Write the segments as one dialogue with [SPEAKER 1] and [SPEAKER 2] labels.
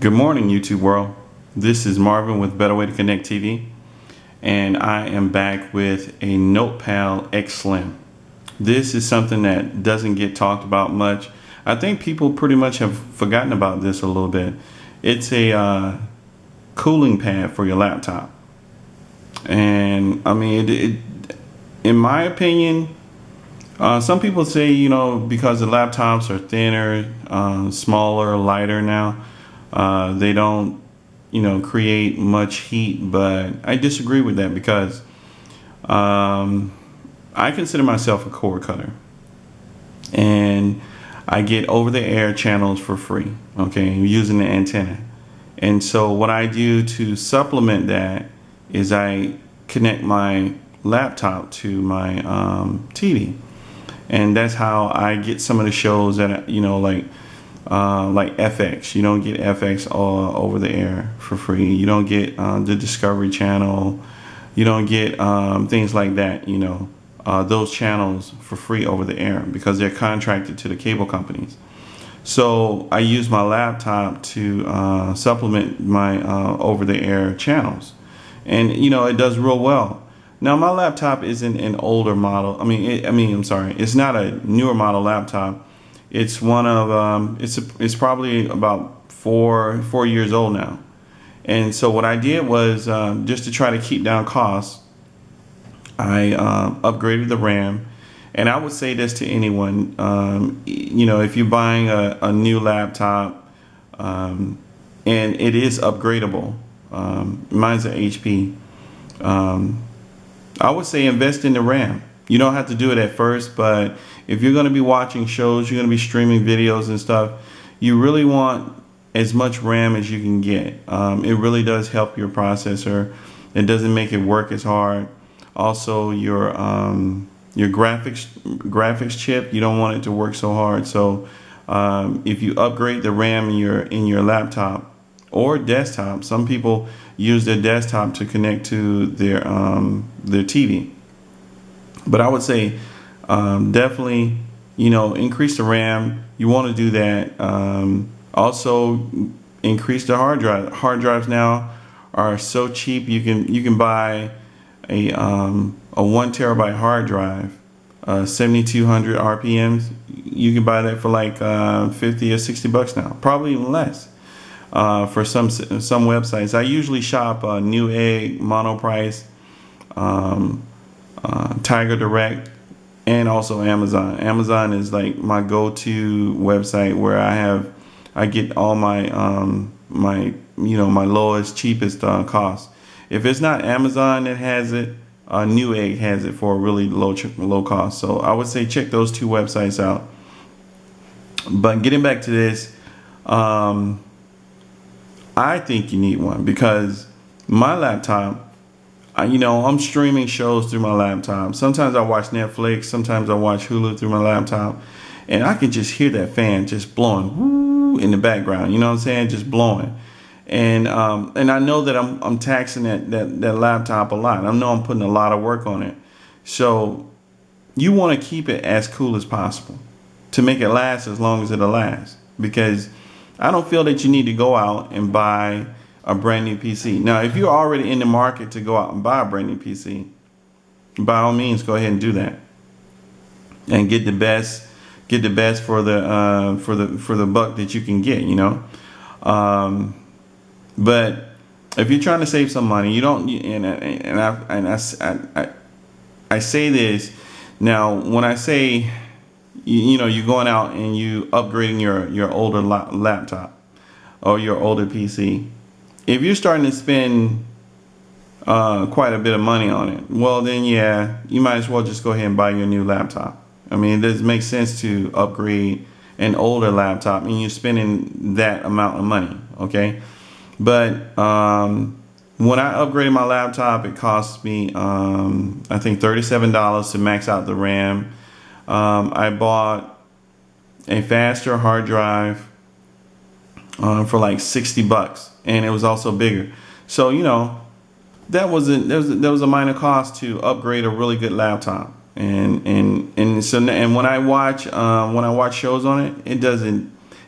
[SPEAKER 1] Good morning, YouTube world. This is Marvin with Better Way to Connect TV, and I am back with a NotePal X-Slim. This is something that doesn't get talked about much. I think people pretty much have forgotten about this a little bit. It's a cooling pad for your laptop, and I mean, in my opinion, some people say, because the laptops are thinner, smaller, lighter now, they don't, create much heat. But I disagree with that because I consider myself a cord cutter, and I get over-the-air channels for free, using the antenna. And so what I do to supplement that is I connect my laptop to my TV. And that's how I get some of the shows that, like FX. You don't get FX all over the air for free. You don't get the Discovery Channel. You don't get things like that, those channels for free over the air because they're contracted to the cable companies. So I use my laptop to supplement my over-the-air channels. And, it does real well. Now, my laptop isn't an older model. It's not a newer model laptop. It's one of it's probably about four years old now. And so what I did was just to try to keep down costs, I upgraded the RAM. And I would say this to anyone, if you're buying a new laptop, and it is upgradable. Mine's an HP. I would say invest in the RAM. You don't have to do it at first, but if you're going to be watching shows, you're going to be streaming videos and stuff, you really want as much RAM as you can get. It really does help your processor. It doesn't make it work as hard. Also, your graphics chip, you don't want it to work so hard. So if you upgrade the RAM in your laptop or desktop, some people use their desktop to connect to their TV. But I would say definitely, increase the RAM. You want to do that. Also, increase the hard drive. Hard drives now are so cheap. You can buy a 1 terabyte hard drive, 7,200 RPMs. You can buy that for like 50 or 60 bucks now, probably even less. For some websites, I usually shop Newegg, Monoprice, Tiger Direct, and also Amazon. Amazon is like my go-to website where I get all my my lowest, cheapest cost. If it's not Amazon that has it, Newegg has it for a really low cost. So I would say check those two websites out. But getting back to this, I think you need one because my laptop, I'm streaming shows through my laptop. Sometimes I watch Netflix, sometimes I watch Hulu through my laptop, and I can just hear that fan just blowing woo in the background. You know what I'm saying? Just blowing. And I know that I'm taxing that laptop a lot. I know I'm putting a lot of work on it. So you want to keep it as cool as possible to make it last as long as it'll last, because I don't feel that you need to go out and buy a brand new PC. Now, if you're already in the market to go out and buy a brand new PC, by all means, go ahead and do that and get the best for the buck that you can get. But if you're trying to save some money, you don't. I say this now when I say, you're going out and you upgrading your older laptop or your older PC. If you're starting to spend quite a bit of money on it, well then yeah, you might as well just go ahead and buy your new laptop. I mean, it doesn't make sense to upgrade an older laptop and you're spending that amount of money, okay? But when I upgraded my laptop, it cost me I think $37 to max out the RAM. I bought a faster hard drive for like 60 bucks, and it was also bigger. So there was a minor cost to upgrade a really good laptop. And when I watch shows on it,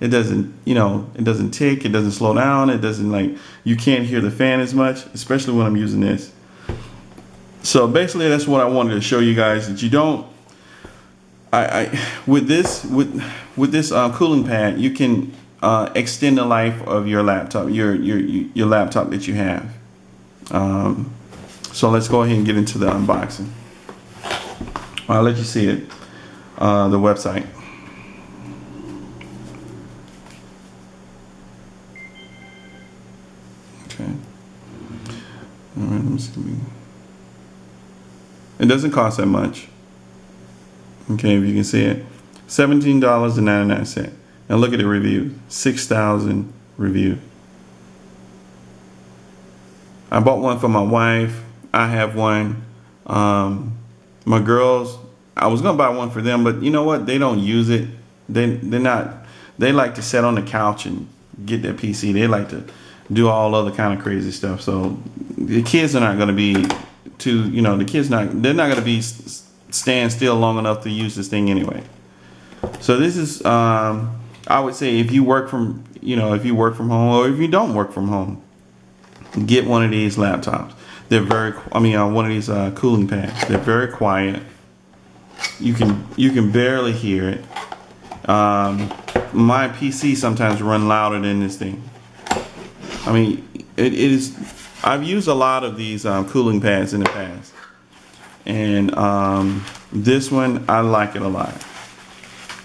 [SPEAKER 1] It doesn't, it doesn't tick. It doesn't slow down. It doesn't you can't hear the fan as much, especially when I'm using this. So basically, that's what I wanted to show you guys, that you don't. With this cooling pad, you can extend the life of your laptop, your laptop that you have. So let's go ahead and get into the unboxing. I'll let you see it, the website. Okay. All right, let me see. It doesn't cost that much. Okay, if you can see it, $17.99. Now look at the review, 6,000 reviews. I bought one for my wife. I have one. My girls, I was gonna buy one for them, but you know what? They don't use it. They like to sit on the couch and get their PC. They like to do all other kind of crazy stuff. So the kids are not gonna be they're not gonna be stand still long enough to use this thing anyway. So this is, I would say, if you work from home, or if you don't work from home, get one of these laptops. They're one of these cooling pads. They're very quiet. You can barely hear it. My PC sometimes run louder than this thing. I mean, it is. I've used a lot of these cooling pads in the past, and this one, I like it a lot.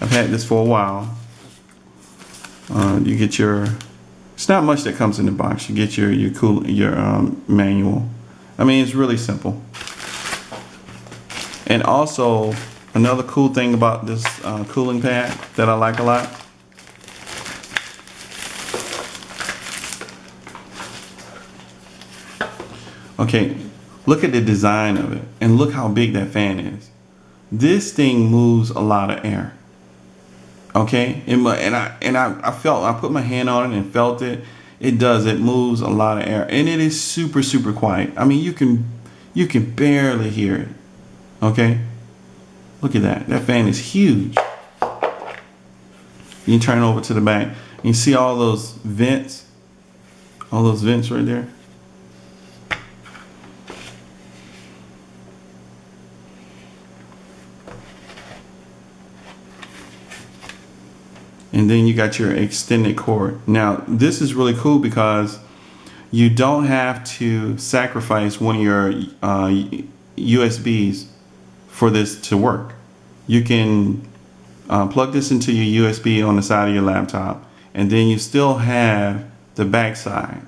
[SPEAKER 1] I've had this for a while. You get it's not much that comes in the box. You get your manual. I mean, it's really simple. And also, another cool thing about this cooling pad that I like a lot. Okay, look at the design of it, and look how big that fan is. This thing moves a lot of air. Okay, and I put my hand on it and felt it. It does. It moves a lot of air, and it is super, super quiet. I mean, you can barely hear it. Okay, look at that. That fan is huge. You can turn it over to the back. You see all those vents right there. And then you got your extended cord. Now, this is really cool because you don't have to sacrifice one of your USBs for this to work. You can plug this into your USB on the side of your laptop, and then you still have the back side.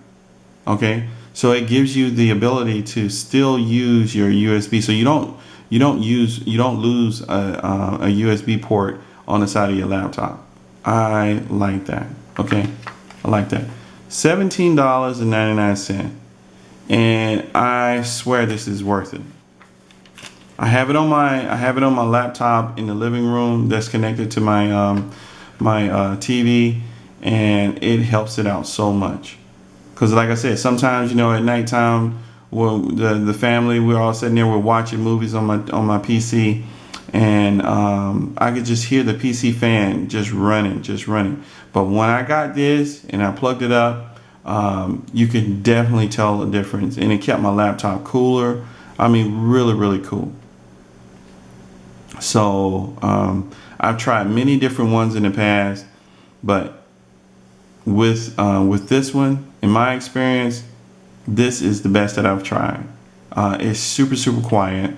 [SPEAKER 1] Okay, so it gives you the ability to still use your USB, so you don't lose a USB port on the side of your laptop. I like that. Okay, I like that. $17.99, and I swear this is worth it. I have it on my laptop in the living room that's connected to my TV, and it helps it out so much. Because like I said, sometimes at nighttime, the family, we're all sitting there, we're watching movies on my PC. And I could just hear the PC fan just running. But when I got this and I plugged it up, you can definitely tell the difference. And it kept my laptop cooler. I mean, really, really cool. So I've tried many different ones in the past, but with this one, in my experience, this is the best that I've tried. It's super, super quiet.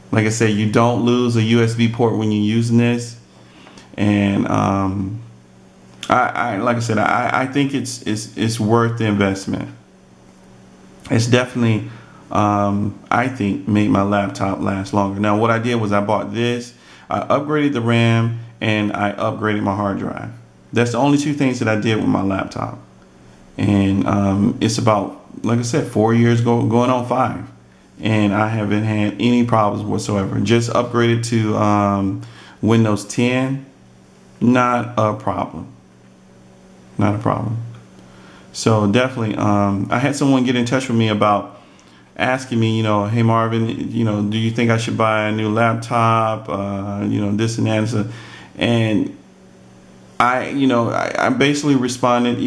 [SPEAKER 1] Like I said, you don't lose a USB port when you're using this, and like I said, I think it's worth the investment. It's definitely, I think, made my laptop last longer. Now, what I did was I bought this, I upgraded the RAM, and I upgraded my hard drive. That's the only two things that I did with my laptop, and it's about, like I said, 4 years going on 5. And I haven't had any problems whatsoever. Just upgraded to Windows 10. Not a problem. Not a problem. So definitely, I had someone get in touch with me about asking me, hey Marvin, do you think I should buy a new laptop? This and that. And I basically responded,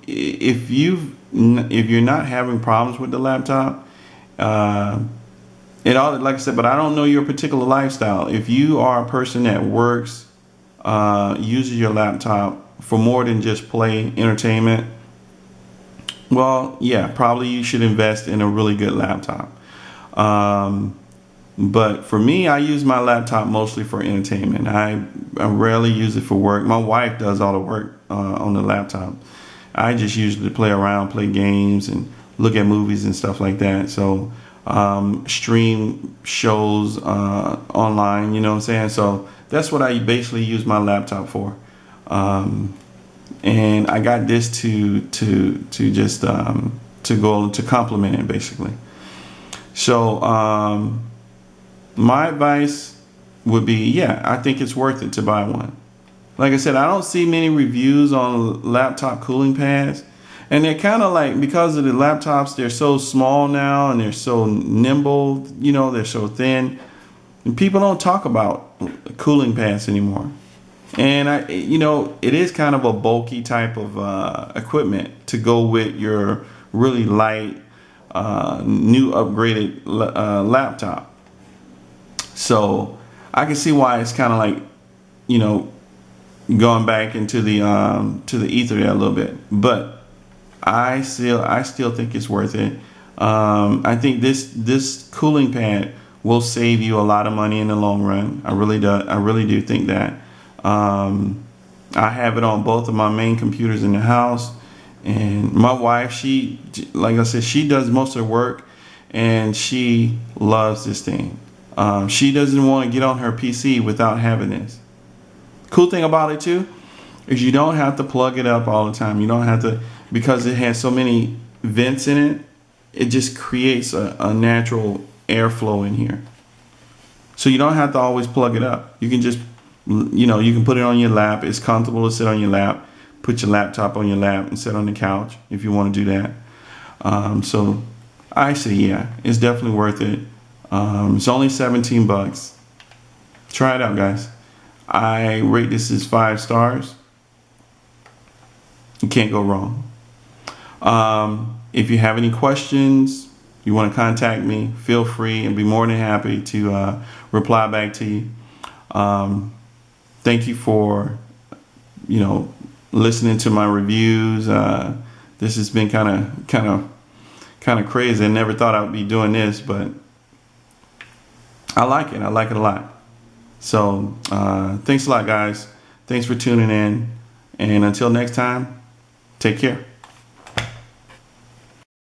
[SPEAKER 1] if you're not having problems with the laptop, it all, like I said, but I don't know your particular lifestyle. If you are a person that works, uses your laptop for more than just play entertainment, well, yeah, probably you should invest in a really good laptop. But for me, I use my laptop mostly for entertainment. I rarely use it for work. My wife does all the work on the laptop. I just usually play around, play games, and look at movies and stuff like that. So stream shows online, you know what I'm saying? So that's what I basically use my laptop for. And I got this to just to go to complement it basically. So my advice would be, yeah, I think it's worth it to buy one. Like I said, I don't see many reviews on laptop cooling pads, and they're kind of like, because of the laptops, they're so small now and they're so nimble, they're so thin, and people don't talk about cooling pads anymore. And it is kind of a bulky type of equipment to go with your really light, new upgraded laptop. So I can see why it's kind of like, going back into the ether there a little bit. But I still think it's worth it. I think this cooling pad will save you a lot of money in the long run. I really do think that. I have it on both of my main computers in the house, and my wife, she, like I said, she does most of the work, and she loves this thing. She doesn't want to get on her PC without having this. Cool thing about it too is you don't have to plug it up all the time. You don't have to, because it has so many vents in it. It just creates a natural airflow in here. So you don't have to always plug it up. You can just, you can put it on your lap. It's comfortable to sit on your lap. Put your laptop on your lap and sit on the couch if you want to do that. So I say, yeah, it's definitely worth it. It's only $17. Try it out, guys. I rate this as 5 stars. You can't go wrong. If you have any questions, you want to contact me, feel free, and be more than happy to reply back to you. Thank you for, listening to my reviews. This has been kind of crazy. I never thought I would be doing this, but I like it. I like it a lot. So thanks a lot, guys. Thanks for tuning in. And until next time, take care.